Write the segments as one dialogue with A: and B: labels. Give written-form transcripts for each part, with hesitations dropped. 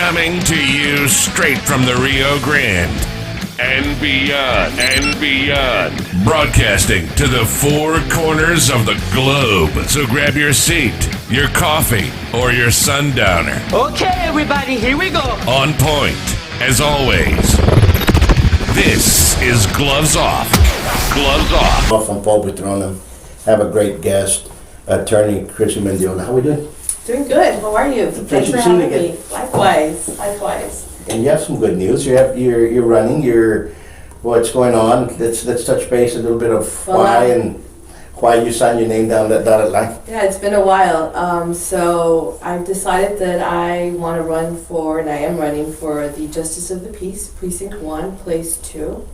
A: Coming to you straight from the Rio Grande and beyond. Broadcasting to the four corners of the globe. So grab your seat, your coffee, or your sundowner.
B: Okay, everybody, here we go.
A: On point, as always. This is Gloves Off. Gloves Off.
C: From Buitron, I have a great guest, Attorney Christina Mendiola. How are we doing?
D: Doing good. How are you? Thanks for having me. Likewise.
C: And you have some good news. You're running. What's going on? Let's touch base a little bit of why you signed your name down that dotted line.
D: Yeah, it's been a while. So I've decided that I want to run for, and I am running for the Justice of the Peace, Precinct 1, Place 2.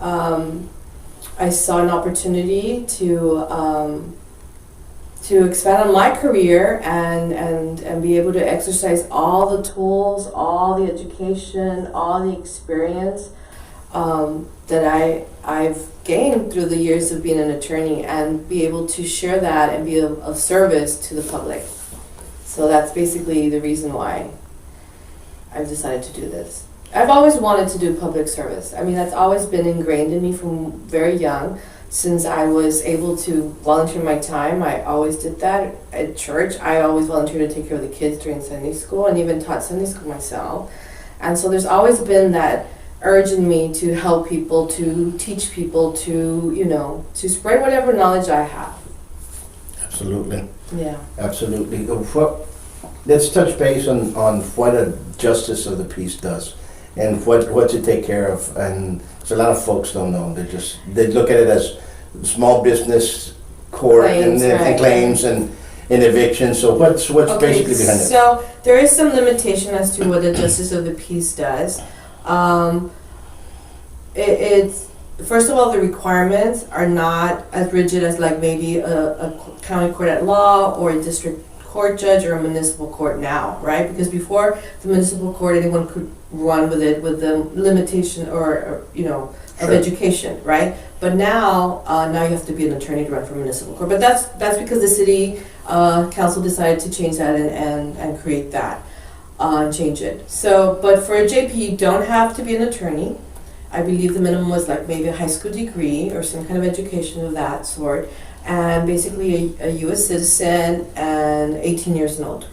D: I saw an opportunity to expand on my career and be able to exercise all the tools, all the education, all the experience that I've gained through the years of being an attorney, and be able to share that and be of service to the public. So that's basically the reason why I've decided to do this. I've always wanted to do public service. I mean, that's always been ingrained in me from very young. Since I was able to volunteer my time, I always did that at church. I always volunteered to take care of the kids during Sunday school, and even taught Sunday school myself. And so there's always been that urge in me to help people, to teach people, to spread whatever knowledge I have.
C: Absolutely.
D: Yeah.
C: Absolutely. Let's touch base on what a Justice of the Peace does and what to take care of. And a lot of folks don't know. They look at it as small business court
D: Claims,
C: and claims and evictions. So what's basically behind it?
D: So there is some limitation as to what the Justice of the Peace does. It's first of all, the requirements are not as rigid as like maybe a county court at law or a district court judge or a municipal court now, right? Because before the municipal court, anyone could run with it with the limitation or of
C: Sure.
D: education, right? But now you have to be an attorney to run for municipal court. But that's because the city council decided to change that and create that and change it. So, but for a JP, you don't have to be an attorney. I believe the minimum was like maybe a high school degree or some kind of education of that sort. And basically a U.S. citizen and 18 years and older.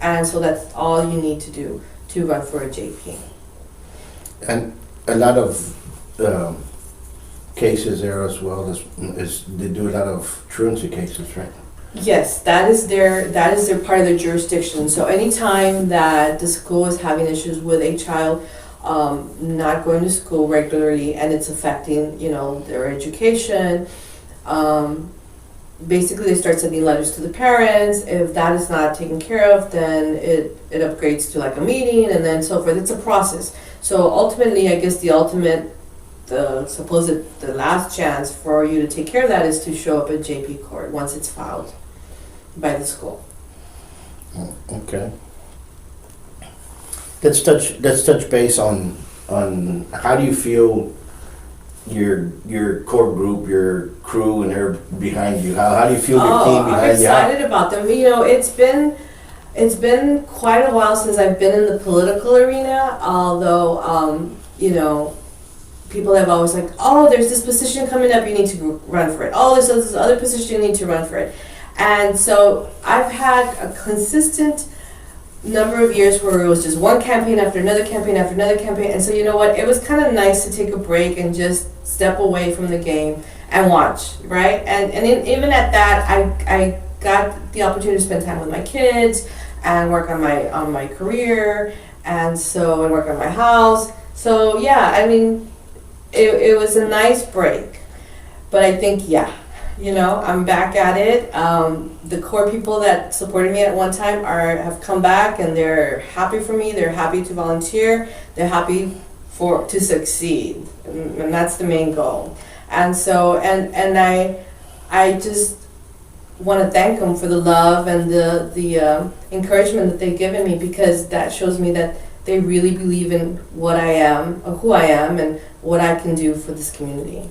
D: And so that's all you need to do to run for a JP.
C: And a lot of cases there as well is they do a lot of truancy cases, right?
D: Yes, that is their part of their jurisdiction. So anytime that the school is having issues with a child not going to school regularly and it's affecting their education, basically they start sending letters to the parents. If that is not taken care of, then it upgrades to like a meeting and then so forth. It's a process. So ultimately, I guess the last chance for you to take care of that is to show up at JP court once it's filed by the school.
C: Okay. Let's touch base on how do you feel your core group, your crew, and they're behind you. How do you feel your team behind you?
D: I'm excited about them. It's been quite a while since I've been in the political arena. Although people have always like, oh, there's this position coming up, you need to run for it. Oh, there's this other position, you need to run for it. And so I've had a consistent number of years where it was just one campaign after another campaign after another campaign. And so you know what, it was kind of nice to take a break and just step away from the game and watch, right? And even at that, I got the opportunity to spend time with my kids and work on my career and work on my house. So yeah, I mean, it was a nice break. But I think, I'm back at it. The core people that supported me at one time have come back and they're happy for me. They're happy to volunteer. They're happy to succeed, and that's the main goal. And so, and I just want to thank them for the love and the encouragement that they've given me, because that shows me that they really believe in what I am, or who I am, and what I can do for this community.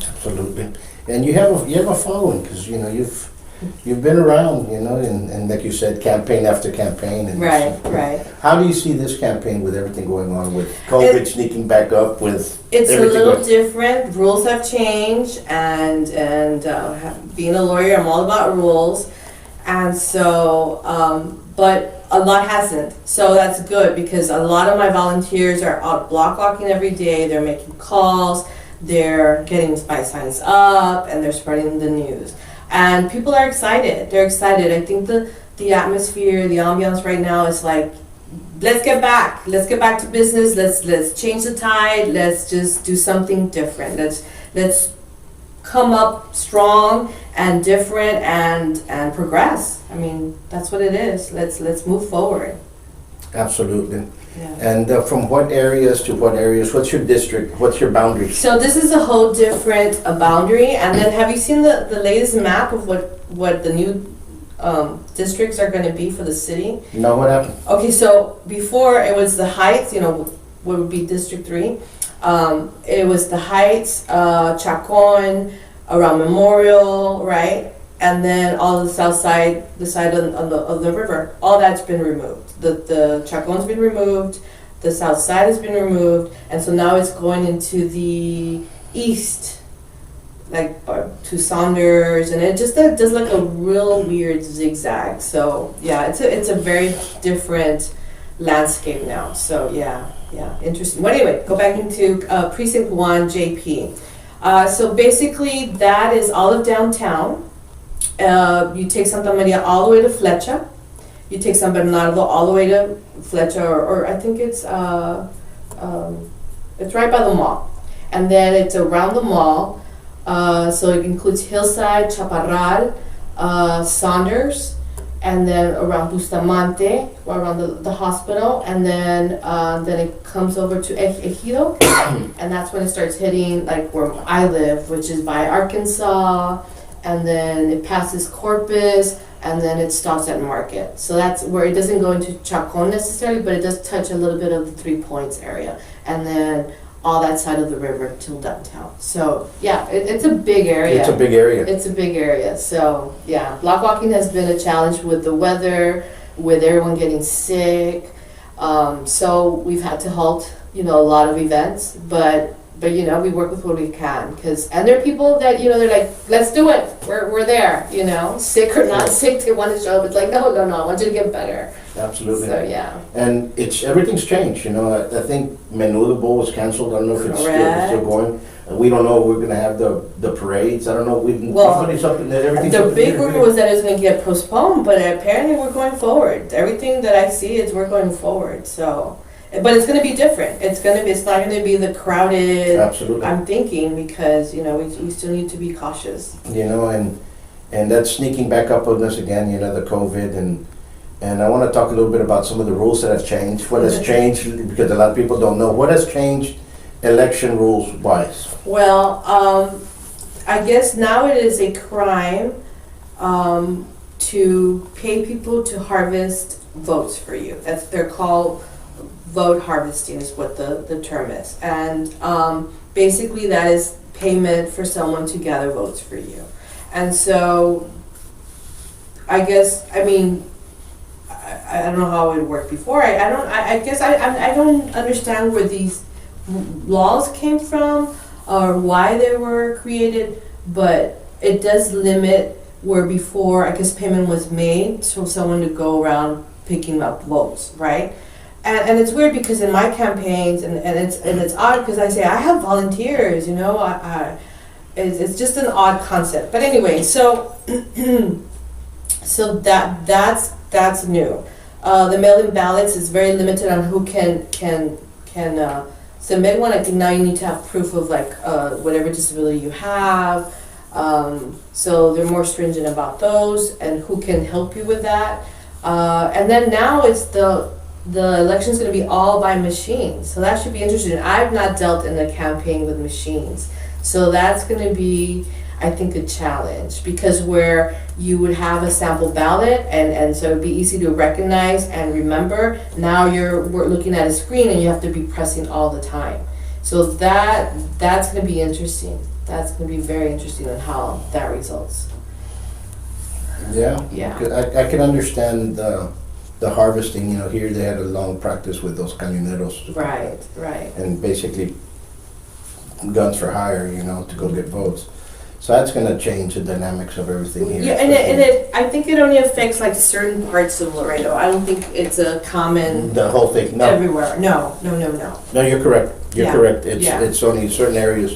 C: Absolutely. And you have a following, because you've you've been around, and like you said, campaign after campaign. And
D: Right.
C: How do you see this campaign with everything going on with COVID sneaking back up with
D: It's a
C: everything
D: little
C: going-
D: different. Rules have changed, and being a lawyer, I'm all about rules, and so but a lot hasn't. So that's good because a lot of my volunteers are out block walking every day. They're making calls. They're getting my signs up, and they're spreading the news. And people are excited. They're excited. I think the atmosphere, the ambiance right now is like, let's get back. Let's get back to business. Let's change the tide. Let's just do something different. Let's come up strong and different and progress. I mean, that's what it is. Let's move forward.
C: Absolutely.
D: Yeah.
C: And from what areas to what areas? What's your district? What's your boundaries?
D: So this is a whole different boundary. And then have you seen the latest map of what the new districts are going to be for the city?
C: No, what happened?
D: Okay, so before it was the Heights, what would be District 3. It was the Heights, Chacon, around Memorial, right? And then all the south side, the side of the river, all that's been removed. The Chacon's been removed, the south side has been removed, and so now it's going into the east, like to Saunders, and it just does like a real weird zigzag. So yeah, it's a very different landscape now. So yeah, interesting. Well, anyway, go back into Precinct 1, JP. So basically, that is all of downtown. You take Santa Maria all the way to Flecha. You take San Bernardo all the way to Flecha, or I think it's right by the mall. And then it's around the mall. So it includes Hillside, Chaparral, Saunders, and then around Bustamante, around the hospital, and then it comes over to Ejido, and that's when it starts hitting like where I live, which is by Arkansas, and then it passes Corpus, and then it stops at Market. So that's where it doesn't go into Chacon necessarily, but it does touch a little bit of the 3 Points area, and then all that side of the river till downtown. So yeah, it's a big area.
C: It's a big area.
D: It's a big area. So yeah, block walking has been a challenge with the weather, with everyone getting sick. So we've had to halt, a lot of events, but we work with what we can, and there are people that they're like, let's do it. We're there. Sick or not sick, they want to show up. It's like no, I want you to get better.
C: Absolutely.
D: So yeah.
C: And everything's changed. I think Menudo Bowl was canceled. I don't know if it's still going. We don't know if we're going to have the parades. I don't know. Something that everything's
D: the big rumor was that it was going to get postponed, but apparently we're going forward. Everything that I see is we're going forward. So, but it's going to be different. It's not going to be the crowded.
C: Absolutely.
D: I'm thinking because we still need to be cautious.
C: And that's sneaking back up on us again. The COVID and I want to talk a little bit about some of the rules that have changed. What has changed, because a lot of people don't know. What has changed election rules wise?
D: Well, I guess now it is a crime to pay people to harvest votes for you. They're called vote harvesting is what the term is. And basically that is payment for someone to gather votes for you. And so I don't know how it would work before. I guess I don't understand where these laws came from or why they were created, but it does limit where before I guess payment was made for someone to go around picking up votes, right? And it's weird because in my campaigns and it's odd because I say I have volunteers, it's just an odd concept. But anyway, so that's new. The mail-in ballots is very limited on who can submit one. I think now you need to have proof of whatever disability you have. So they're more stringent about those and who can help you with that. And then now it's the election's going to be all by machines. So that should be interesting. I've not dealt in a campaign with machines. So that's going to be, I think, a challenge because where you would have a sample ballot and so it'd be easy to recognize and remember. Now we're looking at a screen and you have to be pressing all the time. So that's going to be interesting. That's going to be very interesting on how that results.
C: Yeah.
D: Yeah.
C: 'Cause I can understand the harvesting. You know, here they had a long practice with those camioneros.
D: Right, right.
C: And basically guns for hire, you know, to go get votes. So that's going to change the dynamics of everything here.
D: Yeah, and I think it only affects like certain parts of Laredo. I don't think it's a common
C: The whole thing, no.
D: everywhere. No.
C: No, you're correct. You're
D: Yeah,
C: correct.
D: yeah.
C: It's only certain areas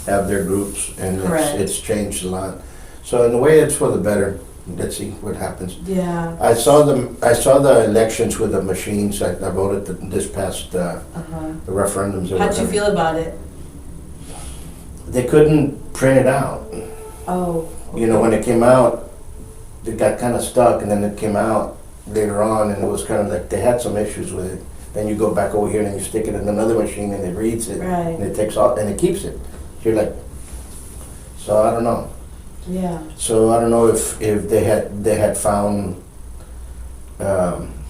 C: have their groups, and
D: Correct.
C: it's changed a lot. So in a way, it's for the better. Let's see what happens.
D: Yeah.
C: I saw the elections with the machines. I voted this past
D: Uh-huh.
C: the referendums. that
D: How'd
C: were
D: you
C: done.
D: feel about it?
C: They couldn't print it out.
D: Oh.
C: You know, when it came out, it got kind of stuck, and then it came out later on, and it was kind of like they had some issues with it. Then you go back over here and you stick it in another machine, and it reads it,
D: Right.
C: and it takes off, and it keeps it. You're like, so I don't know.
D: Yeah.
C: So I don't know if they had found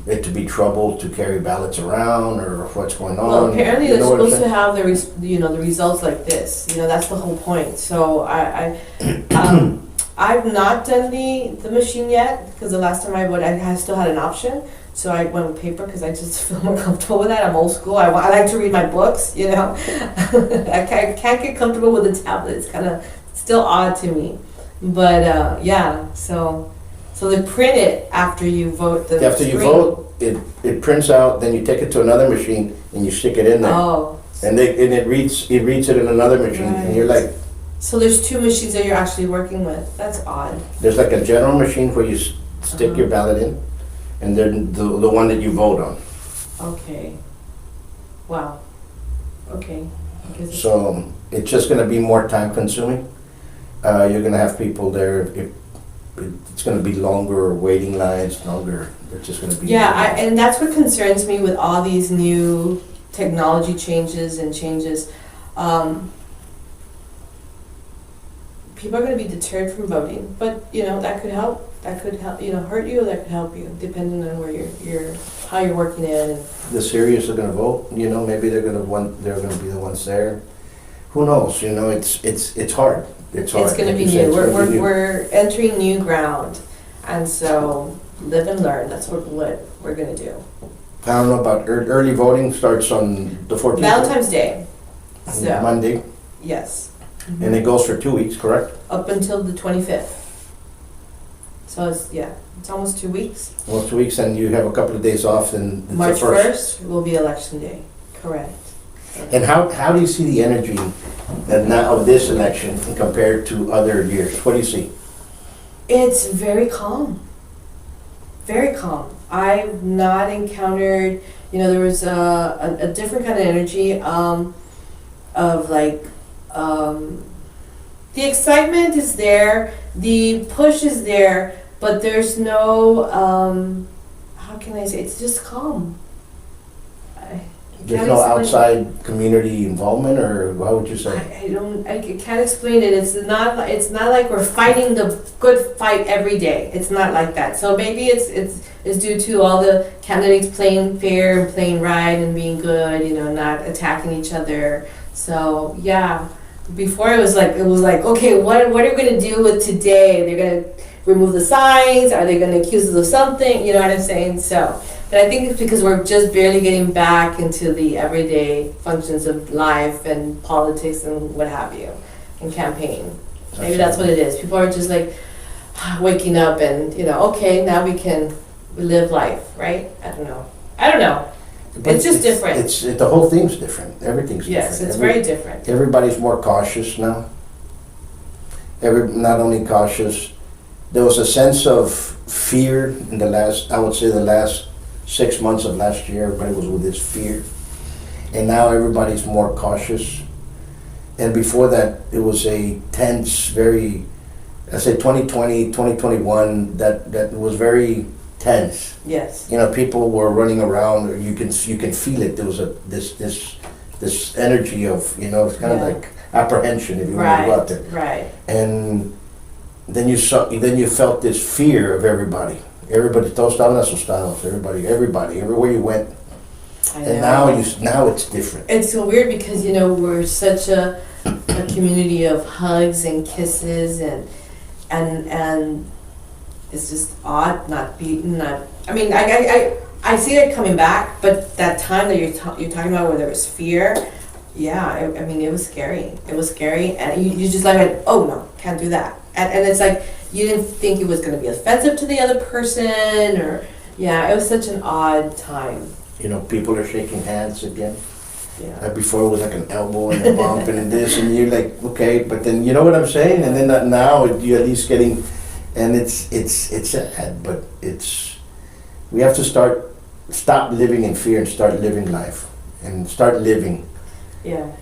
C: it to be trouble to carry ballots around, or what's going on.
D: Well, apparently
C: You
D: they're
C: know what I'm
D: supposed to
C: saying?
D: have the results like this. You know, that's the whole point. So I've not done the machine yet because the last time I voted, I still had an option. So I went with paper because I just feel more comfortable with that. I'm old school. I like to read my books. You know, I can't get comfortable with the tablet. It's kind of still odd to me. But yeah, so they print it after you vote.
C: After you vote, it prints out. Then you take it to another machine and you stick it in there,
D: Oh.
C: and it reads it in another machine, and you're
D: Right.
C: like,
D: So there's two machines that you're actually working with. That's odd.
C: there's like a general machine where you stick
D: Uh-huh.
C: your ballot in, and then the one that you vote on.
D: Okay. Wow. Okay. I guess it's-
C: So it's just going to be more time consuming. You're going to have people there. It's going to be longer waiting lines, longer. It's just going to be.
D: Yeah, and that's what concerns me with all these new technology changes and changes. People are going to be deterred from voting, but you know that could help. That could help. You know, hurt you. Or that could help you, depending on where you're how you're working in. And
C: The serious are going to vote. You know, maybe they're going to be the ones there. Who knows? You know, it's hard. It's hard.
D: it's going to
C: Like
D: be
C: you said,
D: new.
C: it's gonna be new.
D: We're entering new ground, and so live and learn. That's what we're going to do.
C: I don't know about early voting starts on the 14th.
D: Valentine's Day. So
C: Monday,
D: yes.
C: and it goes for 2 weeks, correct?
D: Up until the 25th. So it's almost 2 weeks.
C: Well, 2 weeks, and you have a couple of days off, and it's the
D: March
C: first.
D: 1st will be election day. Correct.
C: And how do you see the energy now of this election compared to other years? What do you see?
D: It's very calm. Very calm. I've not encountered, there was a different kind of energy of like, the excitement is there, the push is there, but there's no, how can I say, it's just calm.
C: There's no outside community involvement, or how would you say?
D: I can't explain it. It's not like we're fighting the good fight every day. It's not like that. So maybe it's due to all the candidates playing fair and playing right and being good, not attacking each other. So yeah, before it was like, okay, what are we gonna do with today? They're gonna remove the signs? Are they gonna accuse us of something? You know what I'm saying? So. But I think it's because we're just barely getting back into the everyday functions of life and politics and what have you, and campaign. Maybe that's what it is. People are just like waking up and, okay, now we can live life, right? I don't know.
C: But
D: It's just different.
C: The whole thing's different. Everything's
D: Yes,
C: different.
D: it's very different.
C: Everybody's more cautious now. Not only cautious, there was a sense of fear in the last 6 months of last year. Everybody was with this fear, and now everybody's more cautious. And before that, it was a tense, 2020, 2021, that was very tense.
D: Yes.
C: People were running around. You can feel it. There was this energy of, it's kind of like apprehension, if you want to go out there.
D: Right.
C: And then you felt this fear of everybody. Everybody, todos estaban asustados. Everybody, everywhere you went.
D: I
C: And
D: know.
C: now it's different.
D: It's so weird because, we're such a community of hugs and kisses and it's just odd, not beaten, not. I mean, I see it coming back, but that time that you're talking about where there was fear, yeah, I mean, it was scary. It was scary, and you just like, oh no, can't do that. And it's like you didn't think it was going to be offensive to the other person, or yeah, it was such an odd time.
C: You know, people are shaking hands again.
D: Yeah.
C: Before it was like an elbow and a bump and this, and you're like, okay, but then you know what I'm saying, and then now you're at least getting, and it's sad, but we have to stop living in fear and start living life and start living.
D: Yeah.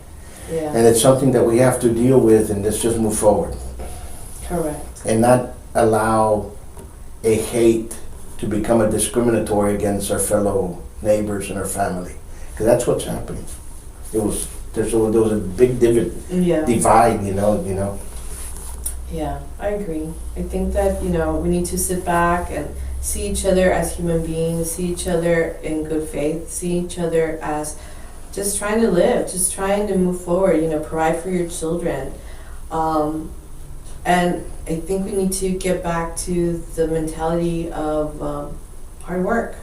D: Yeah.
C: And it's something that we have to deal with, and let's just move forward.
D: Correct.
C: And not allow a hate to become a discriminatory against our fellow neighbors and our family, because that's what's happening. There was a big divide, you know.
D: Yeah, I agree. I think that, we need to sit back and see each other as human beings, see each other in good faith, see each other as just trying to live, just trying to move forward, provide for your children. And I think we need to get back to the mentality of hard work.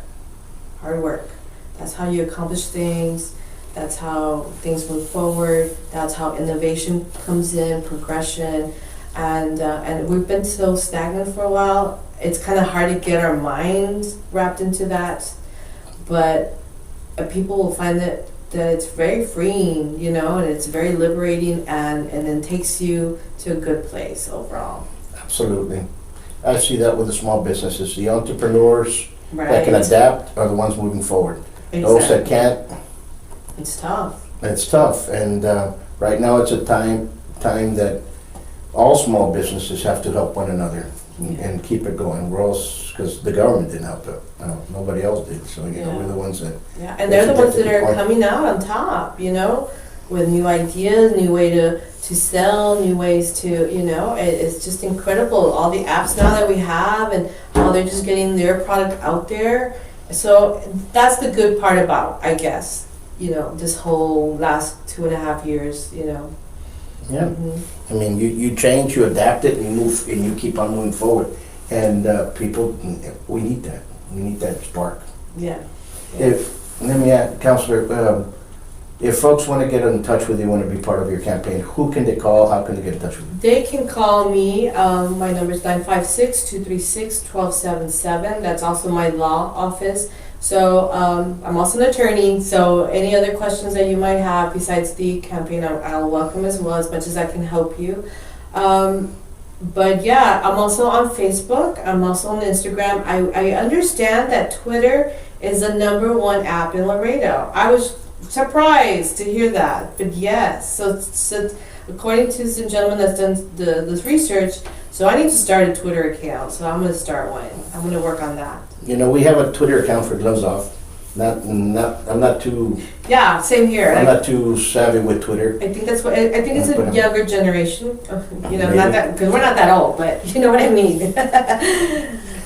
D: Hard work. That's how you accomplish things. That's how things move forward. That's how innovation comes in, progression. And we've been so stagnant for a while. It's kind of hard to get our minds wrapped into that. But people will find that it's very freeing, and it's very liberating, and then takes you to a good place overall.
C: Absolutely. I see that with the small businesses. The entrepreneurs
D: Right.
C: that can adapt are the ones moving forward.
D: Exactly.
C: Those that can't,
D: It's tough.
C: it's tough. And right now it's a time that all small businesses have to help one another and keep it going. We're all, because the government didn't help it. Nobody else did. So, we're the ones that...
D: Yeah, and they're the ones that are coming out on top, with new ideas, new way to sell, new ways to, it's just incredible. All the apps now that we have and how they're just getting their product out there. So that's the good part about, I guess, this whole last 2.5 years,
C: Yeah.
D: Mm-hmm.
C: I mean, you change, you adapt it, and you move, and you keep on moving forward. And people, we need that. We need that spark.
D: Yeah.
C: Let me ask, Counselor, if folks want to get in touch with you, want to be part of your campaign, who can they call? How can they get in touch with you?
D: They can call me. My number is 956-236-1277. That's also my law office. So I'm also an attorney. So any other questions that you might have besides the campaign, I'll welcome as well, as much as I can help you. But yeah, I'm also on Facebook. I'm also on Instagram. I understand that Twitter is the #1 app in Laredo. I was surprised to hear that, but yes. So according to some gentleman that's done this research, so I need to start a Twitter account. So I'm going to start one. I'm going to work on that.
C: We have a Twitter account for Gloves Off. I'm not too.
D: Yeah, same here.
C: I'm not too savvy with Twitter.
D: I think that's what I think. It's a younger generation.
C: Maybe.
D: Not that, because we're not that old, but you know what I mean.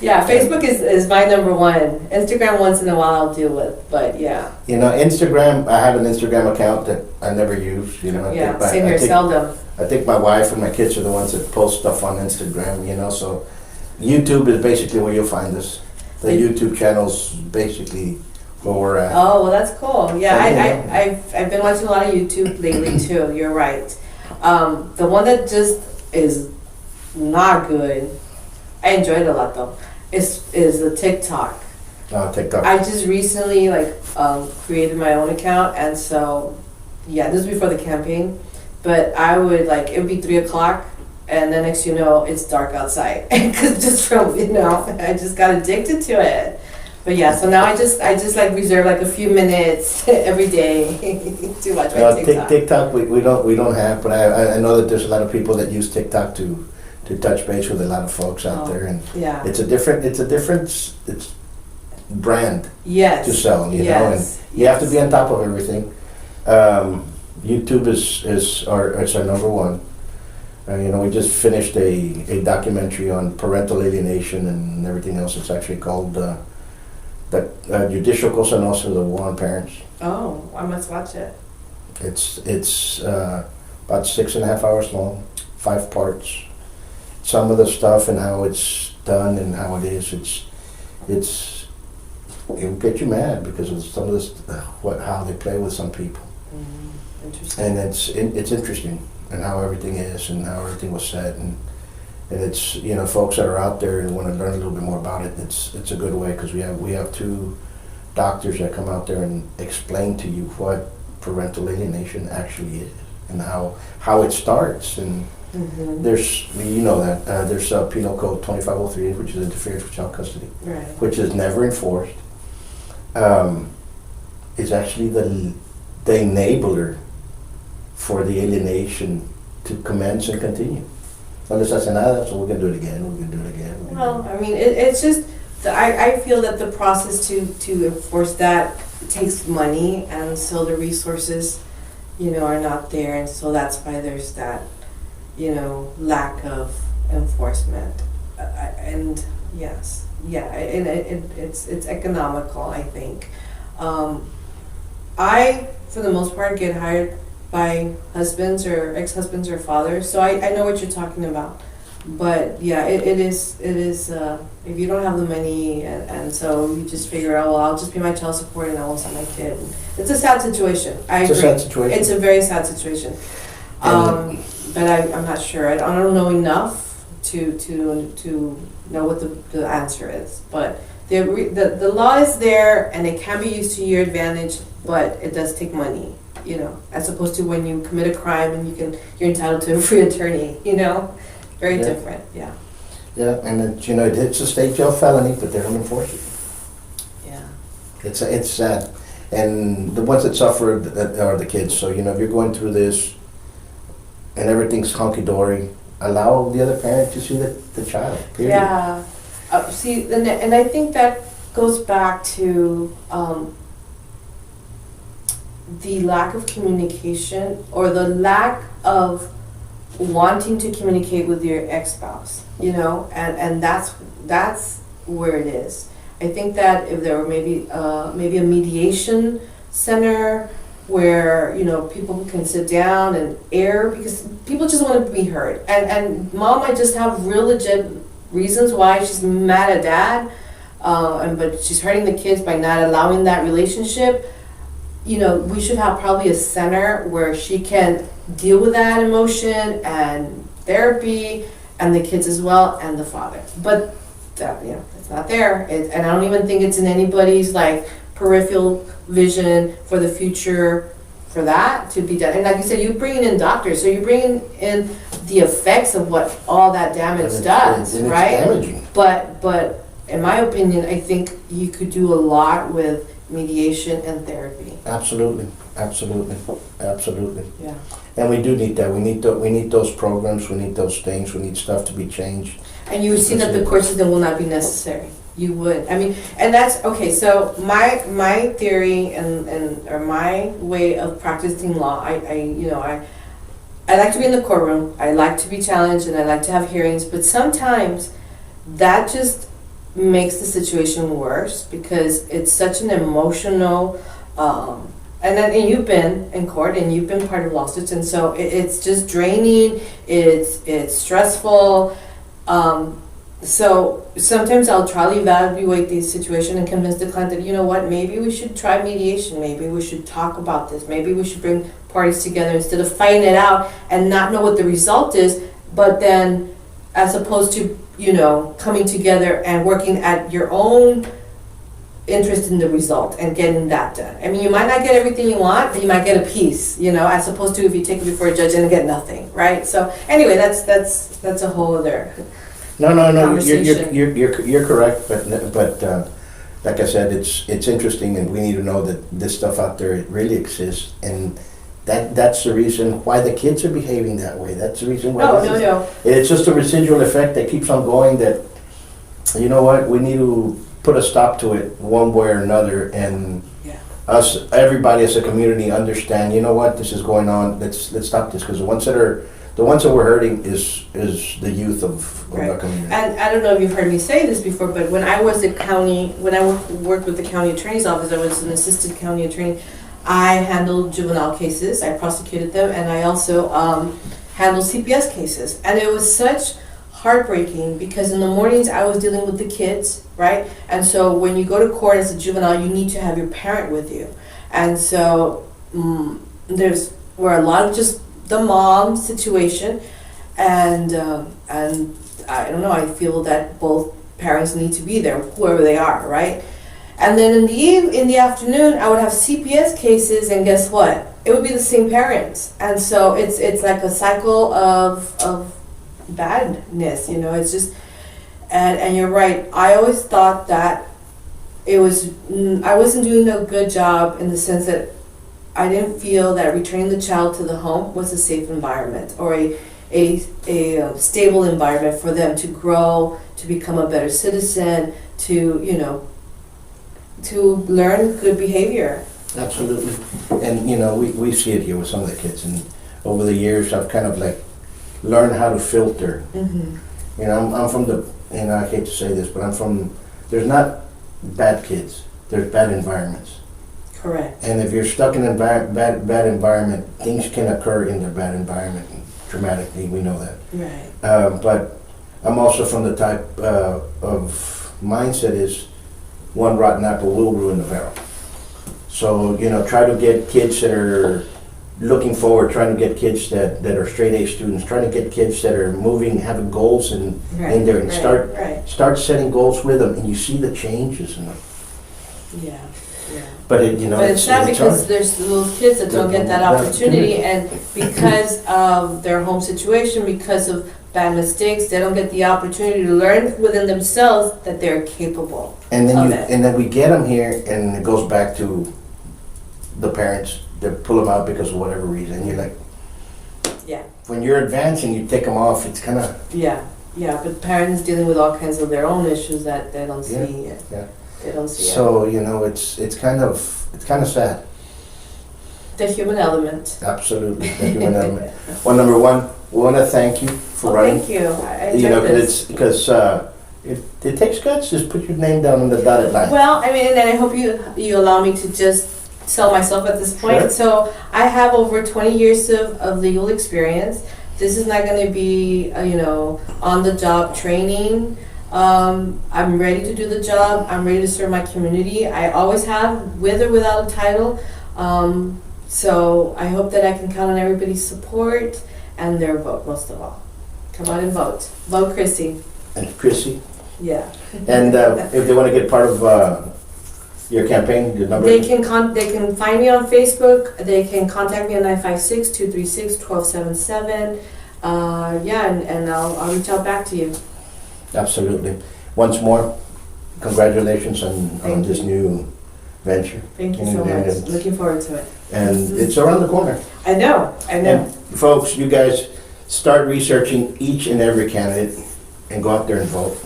D: Yeah, Facebook is my #1. Instagram once in a while I'll deal with, but yeah.
C: Instagram. I have an Instagram account that I never use.
D: Yeah, same here. Seldom.
C: I think my wife and my kids are the ones that post stuff on Instagram. So YouTube is basically where you'll find us. The YouTube channel's basically where we're at.
D: Oh, well, that's cool. Yeah, I've been watching a lot of YouTube lately too. You're right. The one that just is not good, I enjoyed it a lot though, is the TikTok.
C: TikTok.
D: I just recently created my own account, and so yeah, this was before the campaign, but I would it would be 3:00, and then next it's dark outside, because just from I just got addicted to it. But yeah, so now I just reserve a few minutes every day to watch my TikTok.
C: TikTok we don't have, but I know that there's a lot of people that use TikTok to touch base with a lot of folks out there, and
D: yeah,
C: it's a different brand.
D: Yes.
C: To sell,
D: yes.
C: And you have to be on top of everything. YouTube is our #1. We just finished a documentary on parental alienation and everything else. It's actually called the Judicial Cosa Nostra, the War on Parents.
D: Oh, I must watch it.
C: It's about 6.5 hours long, 5 parts. Some of the stuff and how it's done and how it is, it will get you mad because of some of this, how they play with some people.
D: Interesting.
C: And it's interesting, and how everything is, and how everything was said, and it's, you know, folks that are out there and want to learn a little bit more about it. It's a good way, because we have two doctors that come out there and explain to you what parental alienation actually is, and how it starts. And there's, you know, that there's Penal Code 2503, which is interference with child custody,
D: Right.
C: which is never enforced. Is actually the enabler for the alienation to commence and continue. No les hace nada, so we're gonna do it again, we're gonna do it again.
D: Well, I mean, it's just, I feel that the process to enforce that takes money, and so the resources, you know, are not there, and so that's why there's that, you know, lack of enforcement. And yes, yeah, and it's economical, I think. I, for the most part, get hired by husbands or ex-husbands or fathers, so I know what you're talking about. But yeah, it is if you don't have the money, and so you just figure out, well, I'll just pay my child support and I won't send my kid. It's a sad situation. I agree.
C: It's a sad situation.
D: It's a very sad situation. But I'm not sure. I don't know enough to know what the answer is. But the law is there, and it can be used to your advantage, but it does take money, you know, as opposed to when you commit a crime and you're entitled to a free attorney, you know. Very different, yeah.
C: Yeah, and it, you know, it's a state jail felony, but they don't enforce it.
D: Yeah.
C: It's sad, and the ones that suffer are the kids. So, you know, if you're going through this and everything's hunky dory, allow the other parent to see the child. Period.
D: Yeah. See, and I think that goes back to the lack of communication, or the lack of wanting to communicate with your ex-spouse, you know, and that's where it is. I think that if there were maybe a mediation center where, you know, people can sit down and air, because people just want to be heard, and mom might just have real legit reasons why she's mad at dad, but she's hurting the kids by not allowing that relationship. You know, we should have probably a center where she can deal with that emotion, and therapy, and the kids as well, and the father. But that, you know, it's not there, and I don't even think it's in anybody's like peripheral vision for the future for that to be done. And like you said, you're bringing in doctors, so you're bringing in the effects of what all that damage does,
C: and
D: right?
C: It's damaging.
D: But in my opinion, I think you could do a lot with mediation and therapy.
C: Absolutely.
D: Yeah.
C: And we do need that. We need those programs. We need those things. We need stuff to be changed.
D: And you would see that the court system will not be necessary. You would. I mean, and that's okay. So my theory or my way of practicing law, I like to be in the courtroom. I like to be challenged, and I like to have hearings. But sometimes that just makes the situation worse, because it's such an emotional. And you've been in court, and you've been part of lawsuits, and so it's just draining. It's stressful. So sometimes I'll try to evaluate the situation and convince the client that, you know what, maybe we should try mediation. Maybe we should talk about this. Maybe we should bring parties together instead of fighting it out and not know what the result is. But then, as opposed to, you know, coming together and working at your own interest in the result and getting that done. I mean, you might not get everything you want, but you might get a piece, you know, as opposed to if you take it before a judge and get nothing, right? So anyway, that's a whole other
C: No.
D: conversation.
C: You're correct, but like I said, it's interesting, and we need to know that this stuff out there, it really exists, and that's the reason why the kids are behaving that way. That's the reason why.
D: No.
C: It's just a residual effect that keeps on going. That, you know what, we need to put a stop to it one way or another, and everybody as a community understand, you know what, this is going on, let's stop this, because the ones that we're hurting is the youth of our community.
D: And I don't know if you've heard me say this before, but when I worked with the county attorney's office, I was an assistant county attorney. I handled juvenile cases, I prosecuted them, and I also handled CPS cases, and it was such heartbreaking because in the mornings I was dealing with the kids, right? And so when you go to court as a juvenile, you need to have your parent with you. And so there's where a lot of just the mom situation, and I don't know. I feel that both parents need to be there, whoever they are, right? And then in the afternoon, I would have CPS cases, and guess what? It would be the same parents, and so it's like a cycle of badness, you know. It's just, and you're right. I always thought that I wasn't doing a good job in the sense that I didn't feel that returning the child to the home was a safe environment or a stable environment for them to grow, to become a better citizen, to to learn good behavior.
C: Absolutely. And, we see it here with some of the kids. And over the years, I've kind of like learned how to filter.
D: Mm-hmm.
C: I'm from I hate to say this, but there's not bad kids. There's bad environments.
D: Correct.
C: And if you're stuck in a bad environment, things can occur in the bad environment dramatically. We know that.
D: Right.
C: But I'm also from the type of mindset is one rotten apple will ruin the barrel. So, try to get kids that are looking forward, trying to get kids that are straight A students, trying to get kids that are moving, having goals in there, and start setting goals with them, and you see the changes in them.
D: Yeah.
C: But
D: but it's sad because hard. There's those kids that don't get that opportunity, and because of their home situation, because of bad mistakes, they don't get the opportunity to learn within themselves that they're capable.
C: And then we get them here, and it goes back to the parents that pull them out because of whatever reason. You're like,
D: yeah. When
C: you're advancing, you take them off. It's kind of
D: yeah. But parents dealing with all kinds of their own issues that they don't see.
C: Yeah.
D: They don't see.
C: So it's kind of sad.
D: The human element.
C: Absolutely, the human element. Well, number one, we want to thank you for writing.
D: Thank you. I
C: because it takes guts. Just put your name down on the dotted line.
D: Well, I mean, and I hope you allow me to just sell myself at this point.
C: Sure.
D: So I have over 20 years of legal experience. This is not going to be on the job training. I'm ready to do the job. I'm ready to serve my community. I always have, with or without a title. So I hope that I can count on everybody's support and their vote, most of all. Come on and vote. Vote Chrissy.
C: And Chrissy.
D: Yeah.
C: And if they want to get part of your campaign, your number.
D: They can find me on Facebook. They can contact me on 956-236-1277. And I'll reach out back to you.
C: Absolutely. Once more, congratulations on this new venture.
D: Thank you so much. Looking forward to it.
C: And it's around the corner.
D: I know.
C: And folks, you guys start researching each and every candidate and go out there and vote.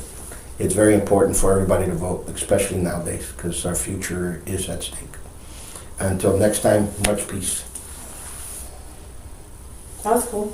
C: It's very important for everybody to vote, especially nowadays, because our future is at stake. Until next time, much peace.
D: That was cool.